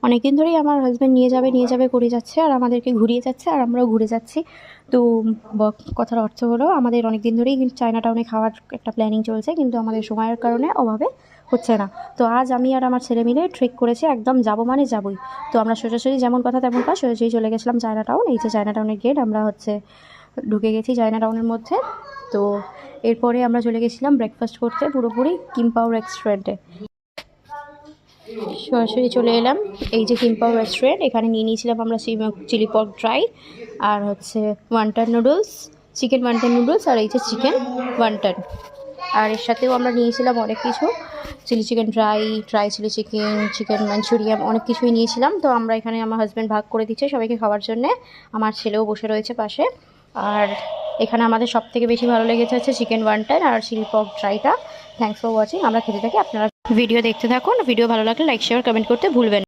অনেকদিন ধরেই আমার হাজব্যান্ড নিয়ে যাবে করে যাচ্ছে, আর আমাদেরকে ঘুরিয়ে যাচ্ছে, আর আমরাও ঘুরে যাচ্ছি। তো কথার অর্থ হলো আমাদের অনেক দিন ধরেই চায়না টাউনে খাওয়ার একটা প্ল্যানিং চলছে, কিন্তু আমাদের সময়ের কারণে অভাবে হচ্ছে না। তো আজ আমি আর আমার ছেলে মিলে ট্রেক করেছি, একদম যাবো মানে যাবোই। তো আমরা সোজাসুজি যেমন কথা তেমন কাজ, সোজাসুজি চলে গেছিলাম চায়না টাউন। এই যে চায়না টাউনের গেট, আমরা ঢুকে গেছি চায়না টাউনের মধ্যে। তো এরপরে আমরা চলে গেছিলাম ব্রেকফাস্ট করতে পুরোপুরি কিম্পাও রেস্টুরেন্টে। সরাসরি চলে এলাম এই যে কিম্পাও রেস্টুরেন্ট, এখানে নিয়ে নিয়েছিলাম আমরা চিলি পর্ক ড্রাই, আর ওয়ান্টান নুডলস, চিকেন ওয়ান্টান নুডলস, আর এই যে চিকেন ওয়ান্টান। আর এর সাথেও আমরা নিয়েছিলাম অনেক কিছু, chilli chicken dry chilli chicken, chicken Manchurian, অনেক কিছুই নিয়েছিলাম। তো আমরা এখানে আমার হাজব্যান্ড ভাগ করে দিচ্ছে সবাইকে খাওয়ার জন্যে, আমার ছেলেও বসে রয়েছে পাশে। আর এখানে আমাদের সবথেকে বেশি ভালো লেগেছে হচ্ছে চিকেন ওয়ান্টান আর চিলি পর্ক ড্রাইটা। থ্যাংকস ফর ওয়াচিং, আমরা খেতে থাকি, আপনারা ভিডিও দেখতে থাকুন। ভিডিও ভালো লাগলে লাইক শেয়ার কমেন্ট করতে ভুলবেন।